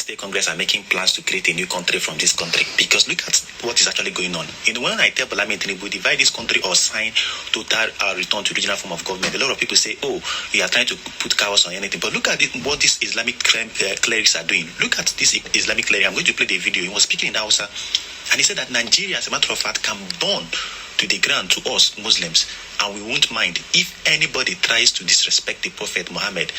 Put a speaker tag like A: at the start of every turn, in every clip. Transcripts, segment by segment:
A: State Congress are making plans to create a new country from this country. Because look at what is actually going on. When I tell Bola Ahmed Tinubu divide this country or sign total return to regional form of government, a lot of people say, oh, you are trying to put chaos on anything. But look at what these Islamic clerics are doing. Look at this Islamic cleric. I'm going to play the video. He was speaking in Hausa, and he said that Nigeria, as a matter of fact, can burn to the ground to us Muslims, and we won't mind if anybody tries to disrespect the Prophet Muhammad.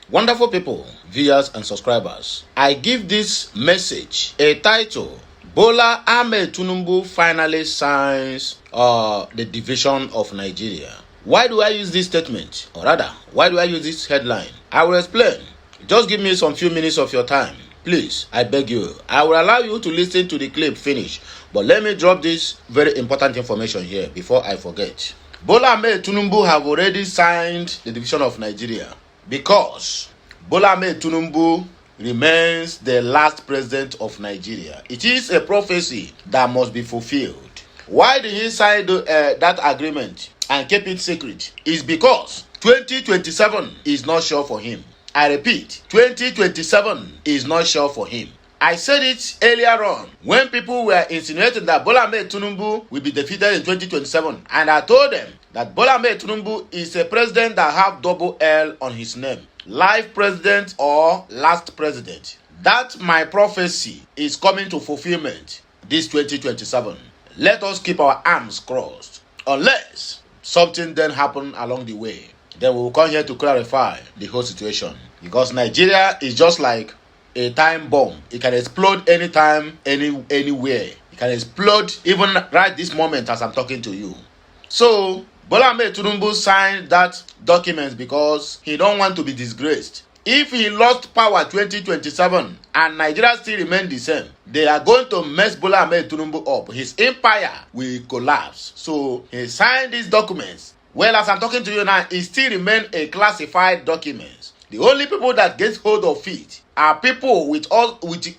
B: Wonderful people, viewers and subscribers, I give this message a title: Bola Ahmed Tinubu finally signs the division of Nigeria. Why do I use this statement? Or rather, why do I use this headline? I will explain. Just give me some few minutes of your time. Please, I beg you. I will allow you to listen to the clip finish. But let me drop this very important information here before I forget. Bola Ahmed Tinubu have already signed the division of Nigeria because Bola Ahmed Tinubu remains the last president of Nigeria. It is a prophecy that must be fulfilled. Why did he sign that agreement and keep it secret? Is because 2027 is not sure for him. I repeat, 2027 is not sure for him. I said it earlier on when people were insinuating that Bola Ahmed Tinubu will be defeated in 2027, and I told them that Bola Ahmed Tinubu is a president that have double L on his name, life president or last president. That my prophecy is coming to fulfillment this 2027. Let us keep our arms crossed, unless something then happen along the way. Then we will come here to clarify the whole situation, because Nigeria is just like a time bomb. It can explode anytime, anywhere. It can explode even right this moment as I'm talking to you. So Bola Ahmed Tinubu signed that document because he don't want to be disgraced. If he lost power 2027 and Nigeria still remain the same, they are going to mess Bola Ahmed Tinubu up. His empire will collapse. So he signed these documents. Well, as I'm talking to you now, it still remains a classified document. The only people that get hold of it are people with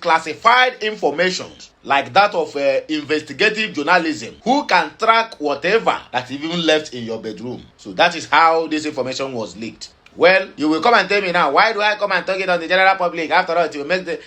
B: classified information, like that of investigative journalism, who can track whatever that is even left in your bedroom. So that is how this information was leaked. Well, you will come and tell me now, why do I come and talk it on the general public? After all, it's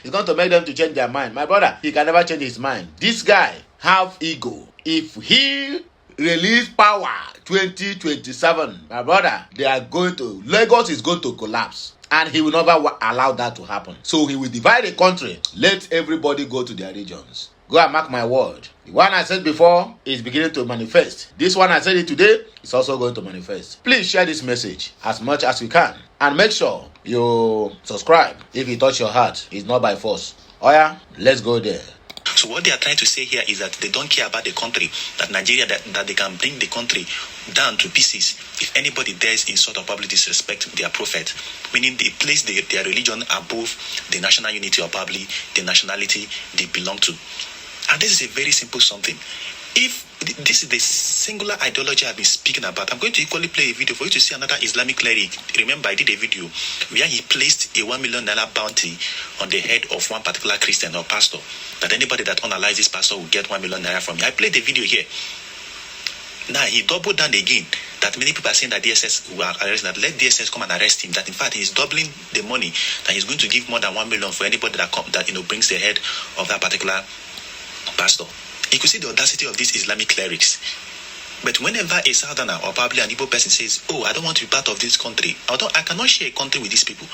B: going to make them to change their mind. My brother, he can never change his mind. This guy have ego. If he release power 2027, my brother, Lagos is going to collapse, and he will never allow that to happen. So he will divide the country, let everybody go to their regions. Go and mark my word. The one I said before is beginning to manifest. This one I said it today is also going to manifest. Please share this message as much as you can, and make sure you subscribe if it touch your heart. It's not by force. Oh yeah, let's go there.
A: So what they are trying to say here is that they don't care about the country, that Nigeria, that they can bring the country down to pieces if anybody dares in sort of public disrespect their prophet, meaning they place their religion above the national unity or probably the nationality they belong to. And this is a very simple something. If this is the singular ideology I've been speaking about, I'm going to equally play a video for you to see another Islamic cleric. Remember, I did a video where he placed a $1 million bounty on the head of one particular Christian or pastor, that anybody that unalize this pastor will get $1 million from me. I played the video here. Now he doubled down again, that many people are saying that DSS will arrest him, that let DSS come and arrest him, that in fact he's doubling the money, that he's going to give more than $1 million for anybody that brings the head of that particular pastor. You could see the audacity of these Islamic clerics. But whenever a Southerner or probably an Igbo person says, oh, I don't want to be part of this country, I cannot share a country with these people.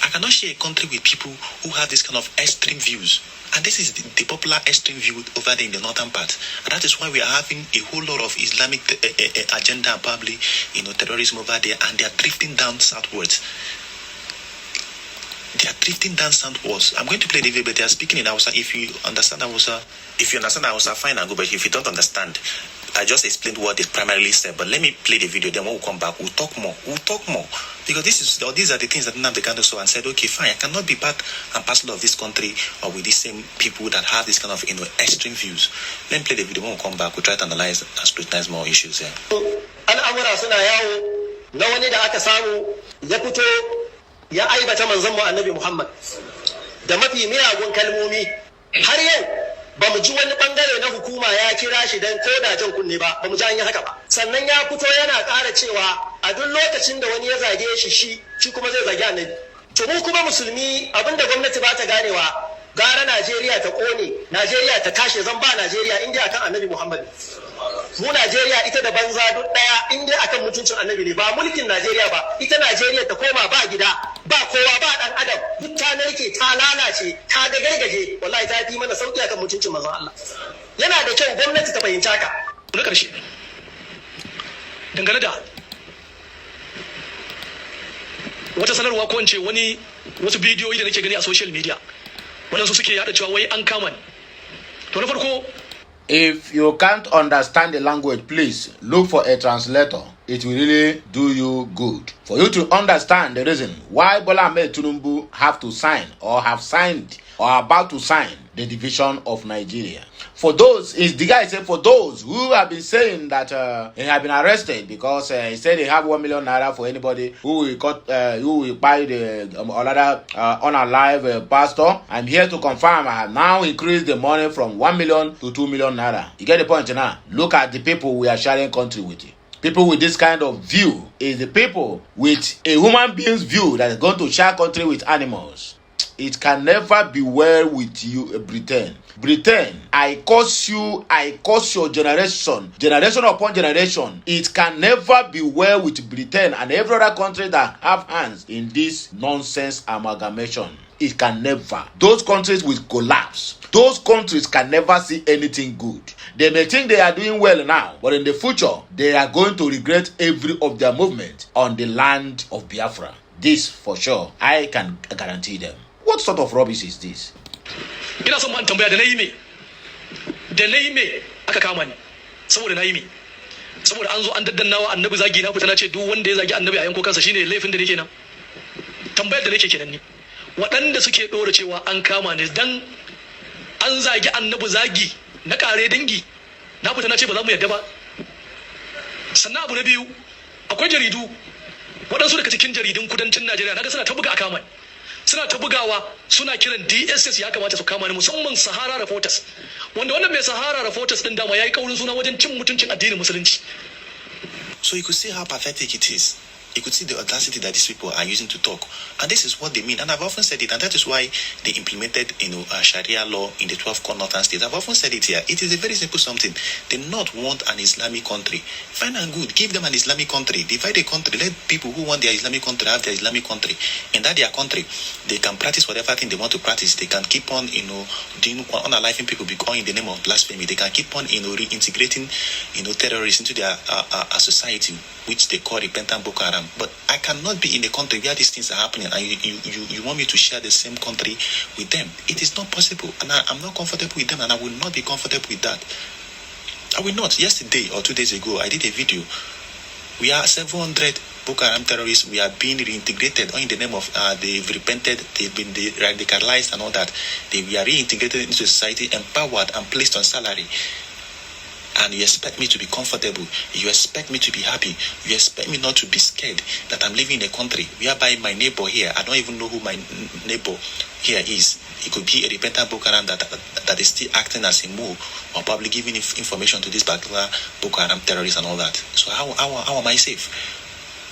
A: I cannot share a country with people who have this kind of extreme views. And this is the popular extreme view over there in the northern part. And that is why we are having a whole lot of Islamic agenda and probably terrorism over there, and they are drifting down southwards. They are drifting down southwards. I'm going to play the video, but they are speaking in Hausa. If you understand Hausa, fine and good. But if you don't understand, I just explained what they primarily said. But let me play the video. Then when we come back, we'll talk more. Because these are the things that Nnamdi Kanu saw and said, okay, fine, I cannot be part and parcel of this country or with these same people that have this kind of extreme views. Let me play the video. When we come back, we'll try to analyze and scrutinize more issues here.
C: Ya aibata manzon mu Annabi Muhammad da mafi miyagun kalmomi. Har yau ba mu ji wani bangare na hukuma ya kira shi dan koda jan kunne ba mu ji an yi haka ba. Sannan ya fito yana ƙara cewa a duk lokacin da wani ya zage shi kuma zai zage Annabi. To mu kuma musulmi abinda gwamnati ba ta ganewa, gara Najeriya ta kone, Najeriya ta kashe, zan ba Najeriya inda akan Annabi Muhammad. Mu Najeriya ita da banza duk daya inda akan mutuncin Annabi ne, ba mulkin Najeriya ba, ita Najeriya ta koma ba gida, ba kowa, ba dan adam, duk ta narke, ta lalace, ta gagargaje, wallahi ta fi mana sauki akan mutuncin manzon Allah. Yana da kyau gwamnati ta fahimci haka.
D: Na karshe dangane da wata sanarwa ko wance wasu bidiyoyi da nake gani a social media wadansu suke yada cewa wai an kama ni. To na farko,
B: if you can't understand the language, please look for a translator. It will really do you good for you to understand the reason why Bola Ahmed Tinubu have to sign or have signed or are about to sign the division of Nigeria. For those, the guy said, for those who have been saying that he have been arrested because he said they have 1 million naira for anybody who will buy the another unalive pastor. I'm here to confirm I have now increased the money from 1 million to 2 million naira. You get the point now? Look at the people we are sharing country with. People with this kind of view is the people with a human being's view that is going to share country with animals. It can never be well with you, Britain. Britain, I curse you, I curse your generation upon generation. It can never be well with Britain and every other country that have hands in this nonsense amalgamation. It can never. Those countries will collapse. Those countries can never see anything good. They may think they are doing well now, but in the future, they are going to regret every of their movement on the land of Biafra. This for sure, I can guarantee them. What sort of rubbish is this?
D: ina son man tambaya da nayi me aka kama ni saboda nayi me saboda an zo an daddannawa annabi zagi na fita na ce duk wanda ya zagi annabi a yanko kansa shine laifin da nake nan. Tambayar da nake kenan ne, waɗanda suke ɗora cewa an kama ni dan an zagi annabi zagi na kare dangi na fita na ce ba za mu yarda ba. Sannan abu na biyu, akwai jaridu waɗansu daga cikin jaridun kudancin Najeriya naga suna ta buga a kama ni, suna ta bugawa suna kiran DSS ya kamata su kama ni, musamman Sahara Reporters, wanda wannan mai Sahara Reporters din dama yayi kaurin suna wajen cin mutuncin addinin musulunci.
A: So you could see how pathetic it is. You could see the audacity that these people are using to talk. And this is what they mean. And I've often said it, and that is why they implemented, Sharia law in the 12 core northern states. I've often said it here. It is a very simple something. They not want an Islamic country. Fine and good. Give them an Islamic country. Divide the country. Let people who want their Islamic country have their Islamic country. In that their country, they can practice whatever thing they want to practice. They can keep on, doing unaliving people because in the name of blasphemy. They can keep on, reintegrating, terrorists into their society, which they call repentant Boko Haram. But I cannot be in a country where these things are happening and you want me to share the same country with them. It is not possible, and I'm not comfortable with them, and I will not be comfortable with that. I will not. Yesterday or 2 days ago, I did a video. We are 700 Boko Haram terrorists. We are being reintegrated in the name of they've repented, they've been radicalized and all that. We are reintegrated into society, empowered and placed on salary. And you expect me to be comfortable, you expect me to be happy, you expect me not to be scared that I'm living in a country whereby my neighbor here, I don't even know who my neighbor here is. It could be a repentant Boko Haram that is still acting as a move or probably giving information to this particular Boko Haram terrorists and all that. So how am I safe?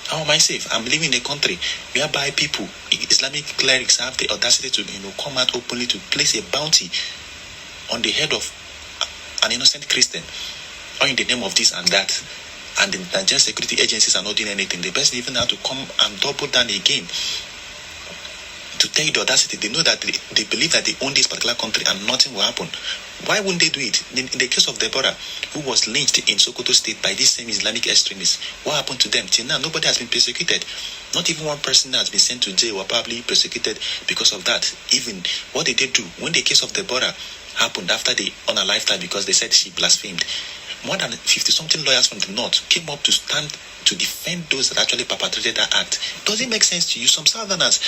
A: How am I safe? I'm living in a country whereby people, Islamic clerics have the audacity to come out openly to place a bounty on the head of an innocent Christian, or in the name of this and that, and the Nigerian security agencies are not doing anything. The person even have to come and double down again to take the audacity. They know that they believe that they own this particular country and nothing will happen. Why wouldn't they do it? In the case of Deborah, who was lynched in Sokoto State by these same Islamic extremists, what happened to them? Till now, nobody has been persecuted. Not even one person has been sent to jail or probably persecuted because of that. Even what did they do? When the case of Deborah happened after they on her lifetime because they said she blasphemed, more than 50-something lawyers from the north came up to stand to defend those that actually perpetrated that act. Does it make sense to you? Some Southerners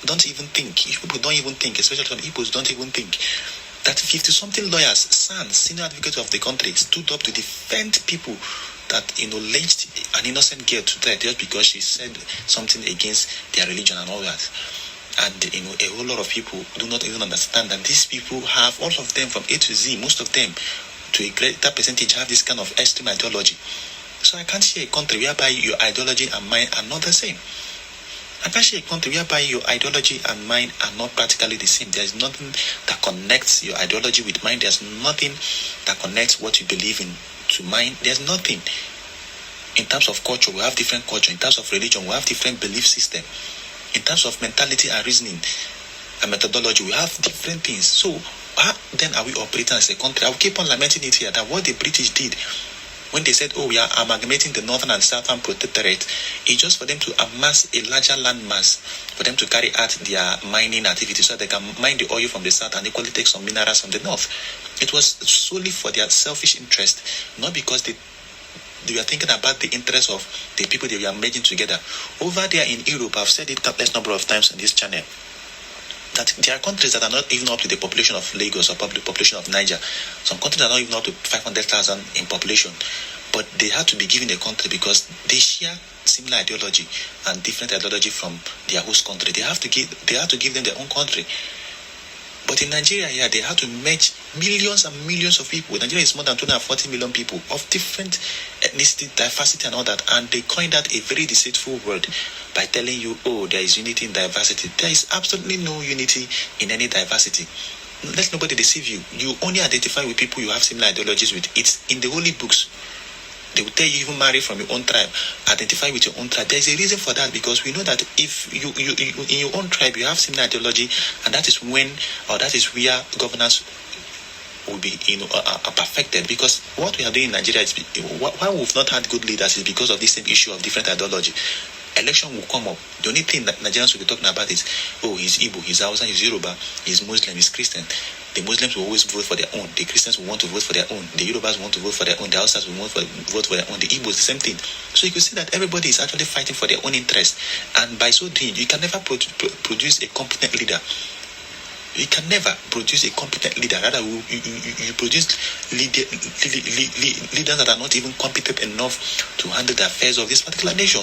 A: don't even think, people don't even think, especially some Igbos don't even think that 50-something lawyers, senior advocates of the country, stood up to defend people that lynched an innocent girl to death just because she said something against their religion and all that. And a whole lot of people do not even understand that these people have, all of them from A to Z, most of them to a greater percentage have this kind of extreme ideology. So I can't see a country whereby your ideology and mine are not the same. Imagine a country whereby your ideology and mine are not practically the same. There's nothing that connects your ideology with mine. There's nothing that connects what you believe in to mine. There's nothing. In terms of culture, we have different culture. In terms of religion, we have different belief system. In terms of mentality and reasoning and methodology, we have different things. So how then are we operating as a country? I will keep on lamenting it here that what the British did when they said, oh, we are amalgamating the northern and southern protectorate, it's just for them to amass a larger land mass, for them to carry out their mining activities so they can mine the oil from the south and equally take some minerals from the north. It was solely for their selfish interest, not because they were thinking about the interest of the people they were merging together. Over there in Europe, I've said it countless number of times on this channel, that there are countries that are not even up to the population of Lagos or population of Niger. Some countries are not even up to 500,000 in population, but they had to be given a country because they share similar ideology and different ideology from their host country. They have to give them their own country. But in Nigeria here, they had to merge millions and millions of people. Nigeria is more than 240 million people of different ethnicity, diversity and all that. And they coined that a very deceitful word by telling you, oh, there is unity in diversity. There is absolutely no unity in any diversity. Let nobody deceive you. You only identify with people you have similar ideologies with. It's in the holy books. They will tell you even marry from your own tribe, identify with your own tribe. There is a reason for that, because we know that if you in your own tribe you have similar ideology, and that is when, or that is where governance will be perfected. Because what we are doing in Nigeria is why we've not had good leaders is because of this same issue of different ideology. Election will come up. The only thing that Nigerians will be talking about is, oh, he's Igbo, he's Hausa, he's Yoruba, he's Muslim, he's Christian. The Muslims will always vote for their own. The Christians will want to vote for their own. The Yorubas want to vote for their own. The Hausas will vote for their own. The Igbos, the same thing. So you can see that everybody is actually fighting for their own interest. And by so doing, you can never produce a competent leader. You can never produce a competent leader. Rather, you produce leaders that are not even competent enough to handle the affairs of this particular nation.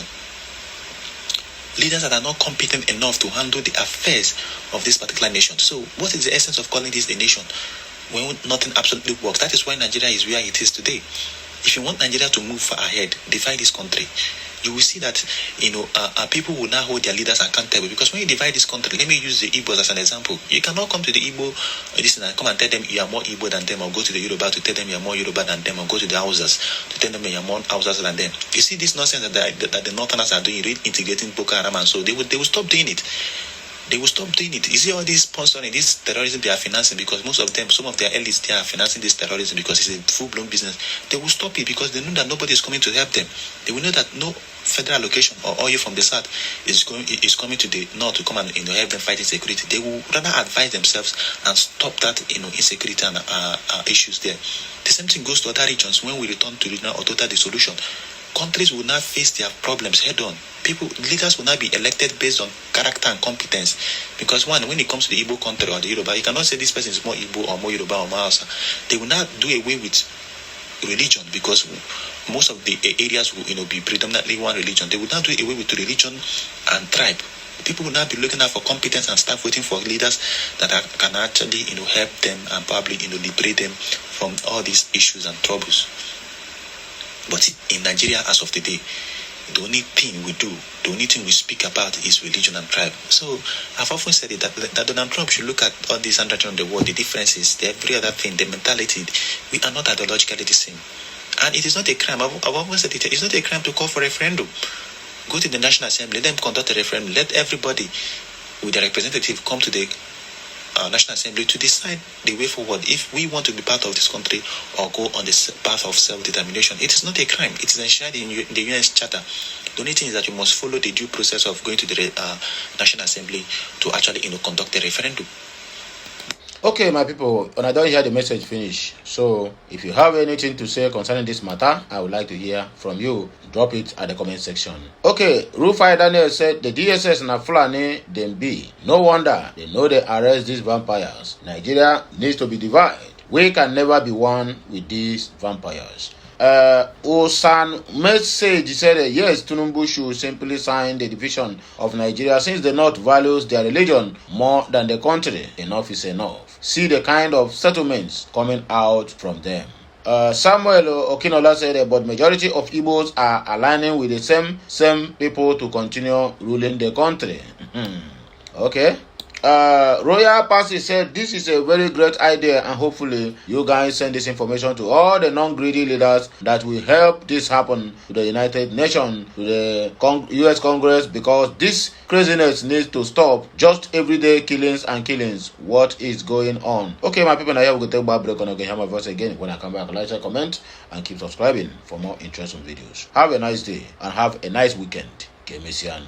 A: Leaders that are not competent enough to handle the affairs of this particular nation. So what is the essence of calling this a nation when nothing absolutely works? That is why Nigeria is where it is today. If you want Nigeria to move far ahead, divide this country. You will see that people will now hold their leaders accountable, because when you divide this country, let me use the Igbos as an example. You cannot come to the Igbo and come and tell them you are more Igbo than them, or go to the Yoruba to tell them you are more Yoruba than them, or go to the Hausas to tell them you are more Hausas than them. You see this nonsense that the Northerners are doing, integrating Boko Haram, and so they will stop doing it. They will stop doing it. You see all this sponsoring, this terrorism they are financing, because most of them, some of their elites, they are financing this terrorism because it's a full-blown business. They will stop it because they know that nobody is coming to help them. They will know that no federal allocation or oil from the south is coming to the north to come and help them fight insecurity. They will rather advise themselves and stop that insecurity and issues there. The same thing goes to other regions. When we return to regional or total dissolution, countries will not face their problems head on. Leaders will not be elected based on character and competence. Because when it comes to the Igbo country or the Yoruba, you cannot say this person is more Igbo or more Yoruba or more Hausa. They will not do away with religion, because most of the areas will be predominantly one religion. They will not do away with religion and tribe. People will not be looking out for competence and start waiting for leaders that can actually help them and probably liberate them from all these issues and troubles. But in Nigeria, as of today, the only thing we do, the only thing we speak about is religion and tribe. So I've often said it that Donald Trump should look at all these countries in the world, the differences, every other thing, the mentality. We are not ideologically the same. And it is not a crime. I've often said it's not a crime to call for a referendum. Go to the National Assembly, let them conduct a referendum, let everybody with their representative come to the National Assembly to decide the way forward, if we want to be part of this country or go on this path of self-determination. It is not a crime. It is enshrined in the UN Charter. The only thing is that you must follow the due process of going to the National Assembly to actually conduct a referendum.
B: Okay, my people, and I don't hear the message finish. So, if you have anything to say concerning this matter, I would like to hear from you. Drop it at the comment section. Okay, Rufai Daniel said the DSS na Fulani them be. No wonder they know they arrest these vampires. Nigeria needs to be divided. We can never be one with these vampires. Osan message said yes, Tinubu should simply sign the division of Nigeria since the North values their religion more than the country. Enough is enough. See the kind of settlements coming out from them. Samuel Okinola said, but majority of Igbos are aligning with the same people to continue ruling the country. Okay. Royal Passy said, this is a very great idea, and hopefully you guys send this information to all the non-greedy leaders that will help this happen to the United Nations, to the US Congress, because this craziness needs to stop. Just everyday killings. What is going on? Okay, my people, now here we go take a break and I can hear my voice again. When I come back, like, share, comment, and keep subscribing for more interesting videos. Have a nice day and have a nice weekend. Kemesiano.